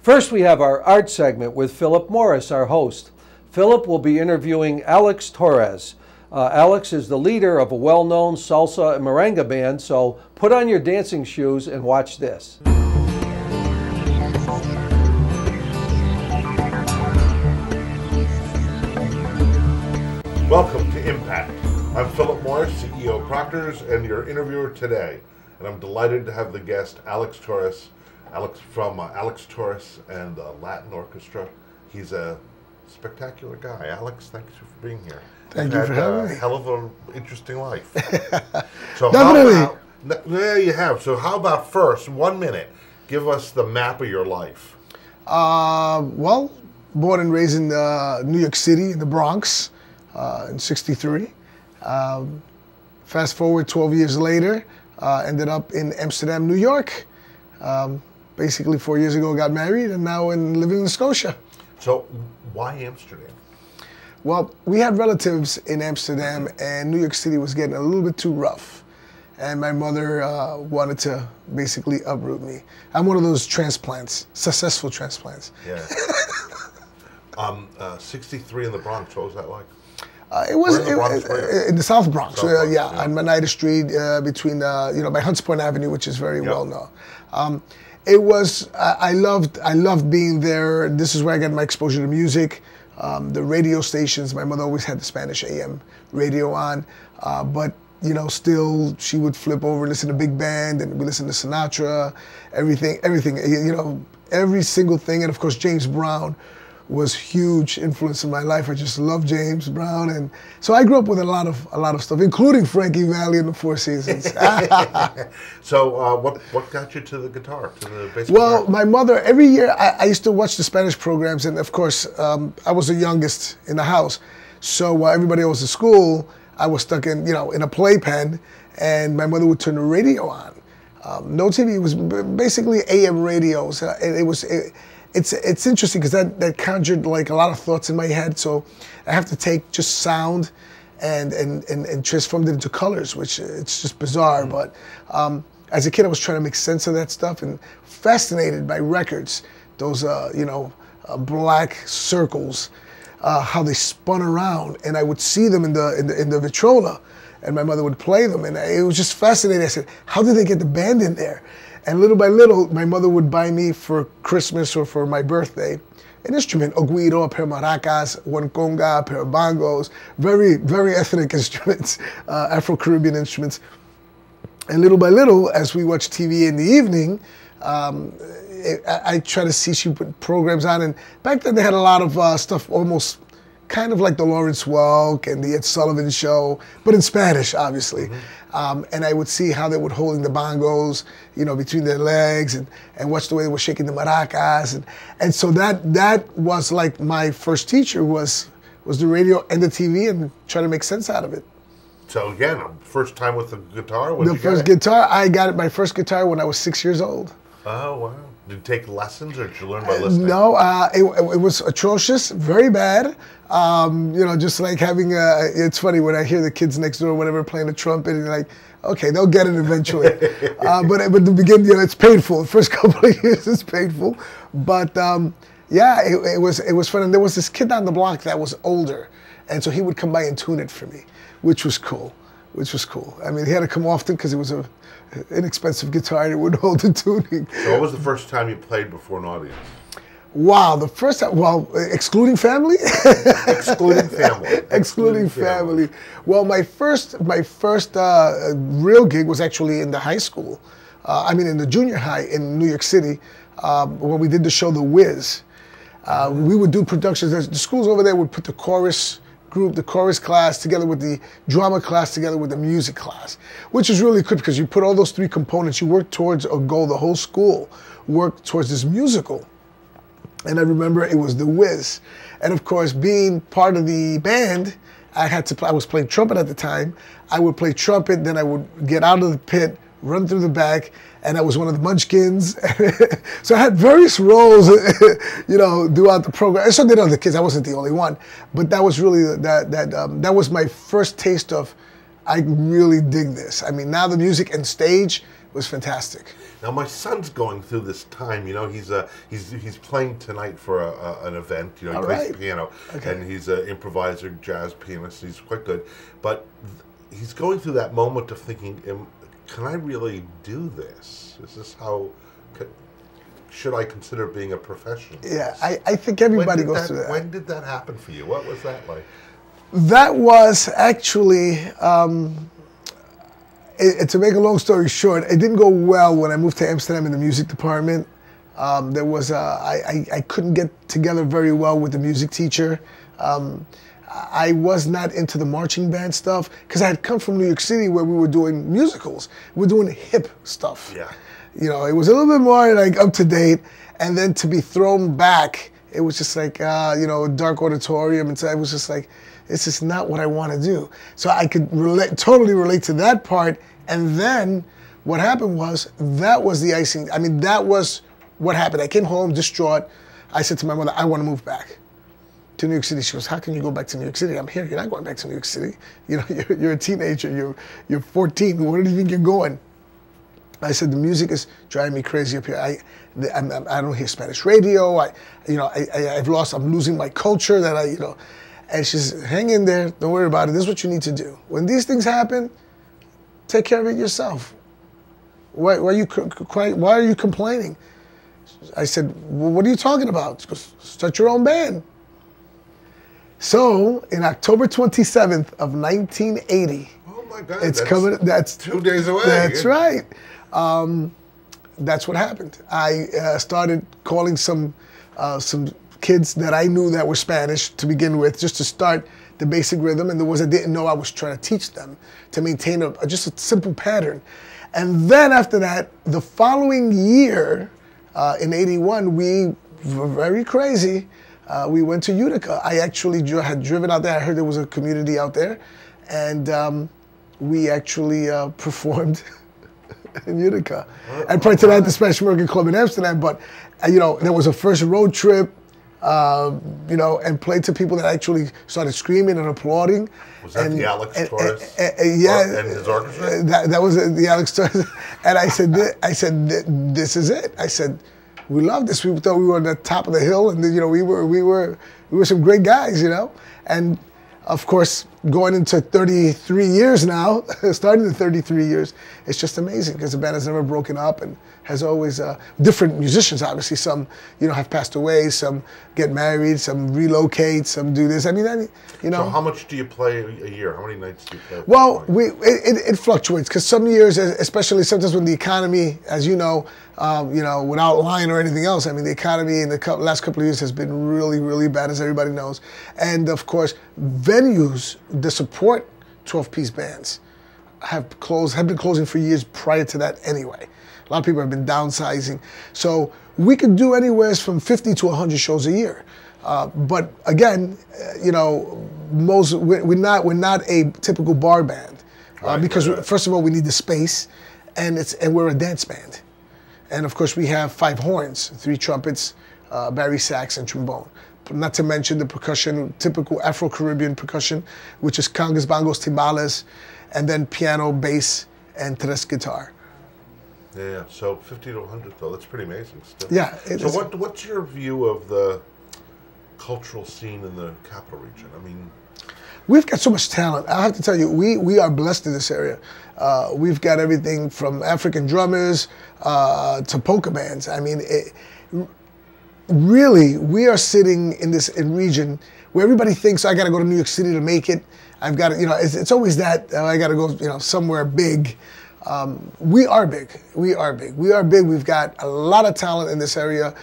First, we have our art segment with Philip Morris, our host. Philip will be interviewing Alex Torres. Alex is the leader of a well-known salsa and merengue band, so put on your dancing shoes and watch this. Welcome to Impact. I'm Philip Morris, CEO of Proctors, and your interviewer today. And I'm delighted to have the guest, Alex Torres. Alex from Alex Torres and the Latin Orchestra. He's a spectacular guy. Alex, thanks for being here. Thank you for having me. Hell of an interesting life. So Definitely. There you have. So how about first, 1 minute, give us the map of your life. Well, born and raised in New York City, in the Bronx, in '63. Fast forward 12 years later, ended up in Amsterdam, New York. Basically 4 years ago got married, and now living in Scotia. So why Amsterdam? Well, we had relatives in Amsterdam, and New York City was getting a little bit too rough. And my mother wanted to basically uproot me. I'm one of those transplants, successful transplants. Yeah. 63 in the Bronx, what was that like? It was in the South Bronx. South Bronx, yeah, on Oneida Street, between by Hunts Point Avenue, which is very well known. It was. I loved being there. This is where I got my exposure to music. The radio stations. My mother always had the Spanish AM radio on, but still she would flip over and listen to big band, and we listen to Sinatra, everything. Every single thing, and of course James Brown was huge influence in my life. I just love James Brown, and so I grew up with a lot of stuff, including Frankie Valli and the Four Seasons. So what got you to the guitar, to the bass Well, guitar? my mother, every year I used to watch the Spanish programs, and of course I was the youngest in the house, so while everybody else at school, I was stuck in in a playpen, and my mother would turn the radio on. No TV, it was basically AM radios, and it's interesting because that conjured like a lot of thoughts in my head. So I have to take just sound and transform it into colors, which it's just bizarre. But as a kid, I was trying to make sense of that stuff and fascinated by records. Those black circles, how they spun around, and I would see them in the Vitrola, and my mother would play them, and it was just fascinating. I said, how did they get the band in there? And little by little, my mother would buy me for Christmas or for my birthday an instrument, a guiro, a pair of maracas, one conga, a pair of bongos, very, very ethnic instruments, Afro-Caribbean instruments. And little by little, as we watched TV in the evening, I try to see, she put programs on, and back then they had a lot of stuff almost kind of like the Lawrence Welk and the Ed Sullivan Show, but in Spanish, obviously. Mm-hmm. And I would see how they were holding the bongos, between their legs, and watch the way they were shaking the maracas, and so that was like my first teacher was the radio and the TV, and try to make sense out of it. So again, first time with the guitar. I got it. My first guitar when I was 6 years old. Oh wow! Did you take lessons, or did you learn by listening? No, it was atrocious, very bad. Just like having it's funny when I hear the kids next door or whatever playing the trumpet, and you're like, okay, they'll get it eventually. But at the beginning, it's painful. The first couple of years, it's painful. But it was fun. And there was this kid on the block that was older, and so he would come by and tune it for me, which was cool. I mean, he had to come often because it was an inexpensive guitar and it would hold the tuning. So what was the first time you played before an audience? Wow, the first time, excluding family? Excluding family. Well, my first real gig was actually in the high school. In the junior high in New York City, when we did the show The Wiz. We would do productions. The schools over there would put the chorus group, the chorus class, together with the drama class, together with the music class, which is really good because you put all those three components, you work towards a goal, the whole school worked towards this musical. And I remember it was The Wiz. And of course, being part of the band, I was playing trumpet at the time. I would play trumpet, then I would get out of the pit, run through the back, and I was one of the munchkins. So I had various roles, throughout the program. And so did other kids. I wasn't the only one. But that was really, that was my first taste of, I really dig this. I mean, now the music and stage was fantastic. Now my son's going through this time. You know, he's playing tonight for an event. You know, he plays piano, and he's an improviser, jazz pianist. He's quite good, but he's going through that moment of thinking, can I really do this? Is this how? Should I consider being a professional? Yeah, I think everybody goes through that. When did that happen for you? What was that like? That was actually, to make a long story short, it didn't go well when I moved to Amsterdam in the music department. There was I couldn't get together very well with the music teacher. I was not into the marching band stuff because I had come from New York City where we were doing musicals. We were doing hip stuff. Yeah. You know, it was a little bit more like up to date, and then to be thrown back, it was just like, you know, a dark auditorium, and so I was just like, this is not what I want to do. So I could totally relate to that part, and then what happened was, that was the icing. I mean, that was what happened. I came home distraught. I said to my mother, I want to move back to New York City. She goes, how can you go back to New York City? I'm here. You're not going back to New York City. You know, you're a teenager. You're 14. Where do you think you're going? I said, the music is driving me crazy up here. I don't hear Spanish radio. I'm losing my culture you know. And she says, hang in there, don't worry about it. This is what you need to do. When these things happen, take care of it yourself. Why are you complaining? I said, well, what are you talking about? She goes, start your own band. So, in October 27th of 1980, oh my God, that's 2 days away. That's right. That's what happened. I started calling some kids that I knew that were Spanish to begin with, just to start the basic rhythm, and the ones I didn't know, I was trying to teach them to maintain just a simple pattern. And then after that, the following year, in '81, we were very crazy. We went to Utica. I actually had driven out there. I heard there was a community out there, and we actually performed in Utica. And prior to that, the Spanish American Club in Amsterdam. But you know, there was a first road trip. You know, and played to people that actually started screaming and applauding. Was that the Alex Torres? Yeah, and his orchestra. That was the Alex Torres. And I said, this is it. I said, we love this. We thought we were on the top of the hill, and you know, we were some great guys, you know. And of course, going into 33 years now, starting the 33 years, it's just amazing because the band has never broken up and has always different musicians. Obviously, some have passed away, some get married, some relocate, some do this. I mean, you know. So how much do you play a year? How many nights do you play? Well, it fluctuates because some years, especially sometimes when the economy, as you know, without lying or anything else, I mean, the economy in the last couple of years has been really, really bad, as everybody knows. And of course, venues that support 12-piece bands have been closing for years prior to that anyway. A lot of people have been downsizing. So we could do anywhere from 50 to 100 shows a year. But again, you know, we're not a typical bar band because first of all, we need the space, and we're a dance band. And of course, we have 5 horns, 3 trumpets, bari sax, and trombone. Not to mention the percussion, typical Afro-Caribbean percussion, which is congas, bongos, timbales, and then piano, bass, and tres guitar. Yeah, so 50 to 100 though, that's pretty amazing still. Yeah. So what's your view of the cultural scene in the capital region? I mean, we've got so much talent. I have to tell you, we are blessed in this area. We've got everything from African drummers to polka bands. I mean, really, we are sitting in this region where everybody thinks, I got to go to New York City to make it. I've got to, you know, it's always that, I got to go, you know, somewhere big. We are big. We are big. We are big. We've got a lot of talent in this area.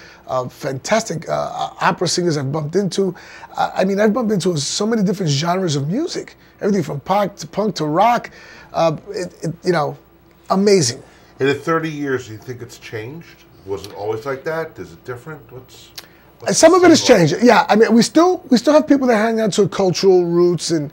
Fantastic opera singers I've bumped into. I mean, I've bumped into so many different genres of music. Everything from punk to rock. You know, amazing. In the 30 years, do you think it's changed? Was it always like that? Is it different? Some of it has changed. Yeah, I mean, we still have people that hang on to cultural roots and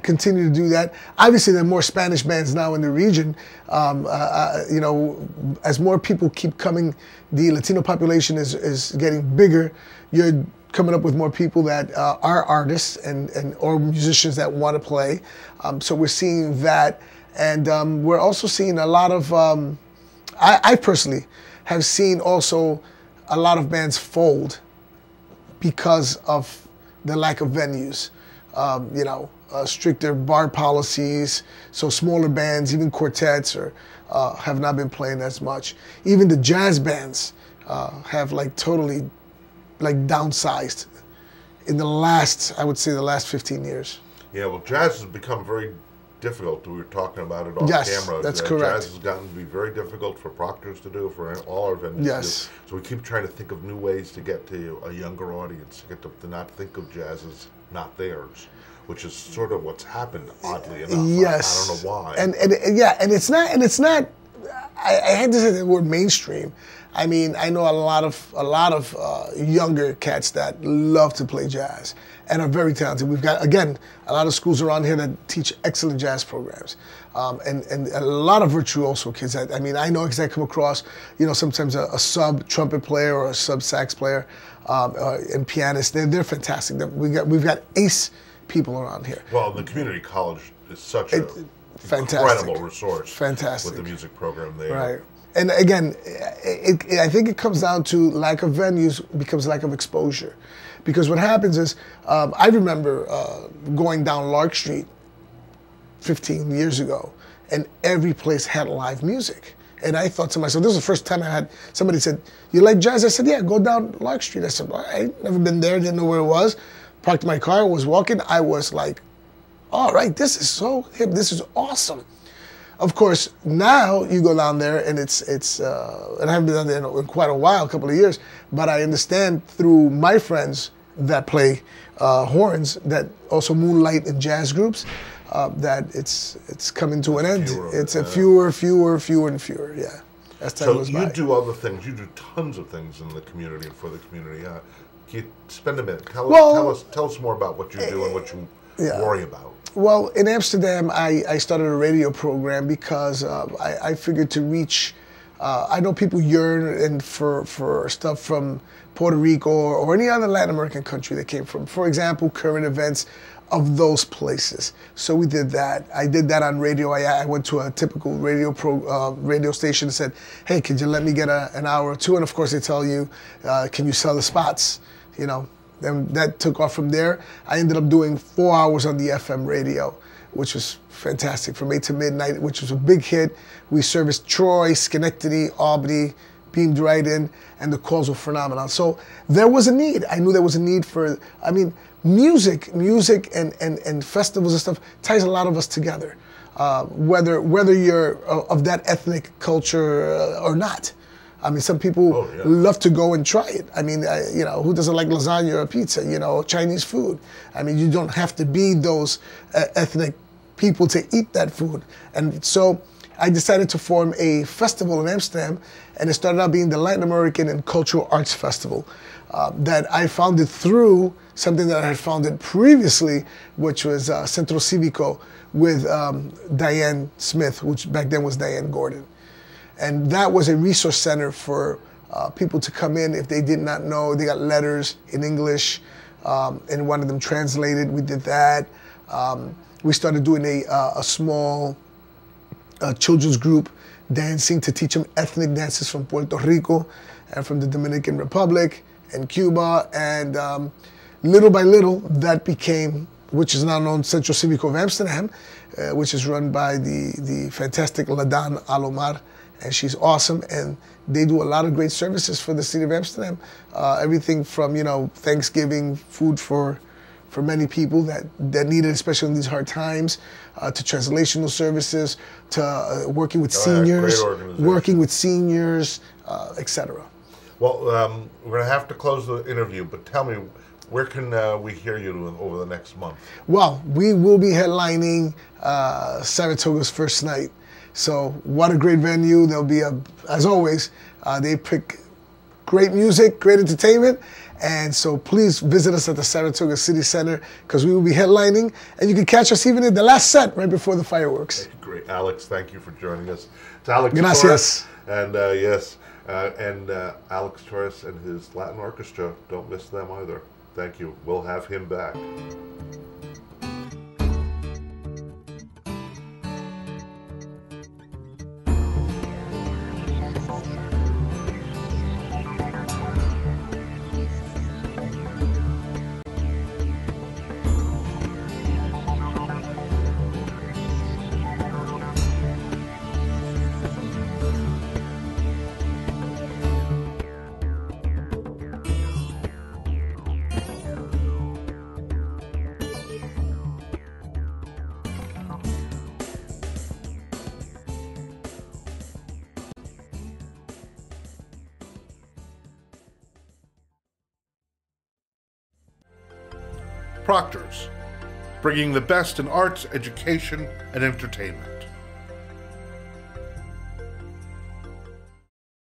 continue to do that. Obviously, there are more Spanish bands now in the region. You know, as more people keep coming, the Latino population is getting bigger. You're coming up with more people that are artists or musicians that want to play. So we're seeing that, and we're also seeing a lot of I personally have seen also a lot of bands fold because of the lack of venues. You know, stricter bar policies, so smaller bands, even quartets, or have not been playing as much. Even the jazz bands have like totally like downsized in the last, I would say, the last 15 years. Yeah, well, jazz has become very difficult. We were talking about it off camera. Yes, that's correct. Jazz has gotten to be very difficult for Proctors to do, for all our venues Yes. to do. So we keep trying to think of new ways to get to a younger audience, to get to not think of jazz as not theirs, which is sort of what's happened, oddly enough. Yes. I don't know why. And it's not. I had to say the word mainstream. I mean, I know a lot of younger cats that love to play jazz and are very talented. We've got, again, a lot of schools around here that teach excellent jazz programs, and a lot of virtuoso kids. I mean, I know because I come across, you know, sometimes a sub trumpet player or a sub sax player and pianist. They're fantastic. We've got ace people around here. Well, the community college is such a fantastic, incredible resource. Fantastic. With the music program there. Right. And again, I think it comes down to lack of venues becomes lack of exposure. Because what happens is, I remember going down Lark Street 15 years ago, and every place had live music. And I thought to myself, this was the first time I had, somebody said, "You like jazz?" I said, "Yeah, go down Lark Street." I said, "Well, I never been there, didn't know where it was." Parked my car, was walking. I was like, all right, this is so hip, this is awesome. Of course, now you go down there and it's and I haven't been down there in quite a while, a couple of years, but I understand through my friends that play horns, that also moonlight in jazz groups, that it's coming to an end. It's a fewer and fewer, yeah. As time goes by. So you do other things, you do tons of things in the community and for the community. Can you spend a minute, tell us more about what you do and what you worry about. Well, in Amsterdam, I started a radio program because I figured to reach, I know people yearn for stuff from Puerto Rico or any other Latin American country they came from. For example, current events of those places. So we did that. I did that on radio. I went to a typical radio station and said, "Hey, could you let me get an hour or two?" And of course they tell you, "Can you sell the spots?" You know. And that took off from there. I ended up doing 4 hours on the FM radio, which was fantastic, from 8 to midnight, which was a big hit. We serviced Troy, Schenectady, Albany, beamed right in, and the calls were phenomenal. So there was a need. I knew there was a need for, I mean, music and festivals and stuff ties a lot of us together, whether you're of that ethnic culture or not. I mean, some people love to go and try it. I mean, you know, who doesn't like lasagna or pizza, you know, Chinese food? I mean, you don't have to be those ethnic people to eat that food. And so I decided to form a festival in Amsterdam, and it started out being the Latin American and Cultural Arts Festival that I founded through something that I had founded previously, which was Centro Cívico with Diane Smith, which back then was Diane Gordon. And that was a resource center for people to come in if they did not know. They got letters in English and wanted them translated. We did that. We started doing a small children's group dancing to teach them ethnic dances from Puerto Rico and from the Dominican Republic and Cuba. And little by little, that became, which is now known Centro Cívico of Amsterdam, which is run by the fantastic Ladan Alomar. And she's awesome, and they do a lot of great services for the city of Amsterdam. Everything from, you know, Thanksgiving food for many people that need it, especially in these hard times, to translational services, to working with seniors, etc. Well, we're going to have to close the interview, but tell me, where can we hear you over the next month? Well, we will be headlining Saratoga's first night. So what a great venue. There'll be, as always, they pick great music, great entertainment. And so please visit us at the Saratoga City Center because we will be headlining. And you can catch us even in the last set right before the fireworks. Great. Alex, thank you for joining us. It's Alex Gracias. Torres. And Alex Torres and his Latin Orchestra. Don't miss them either. Thank you. We'll have him back. Proctors, bringing the best in arts, education, and entertainment.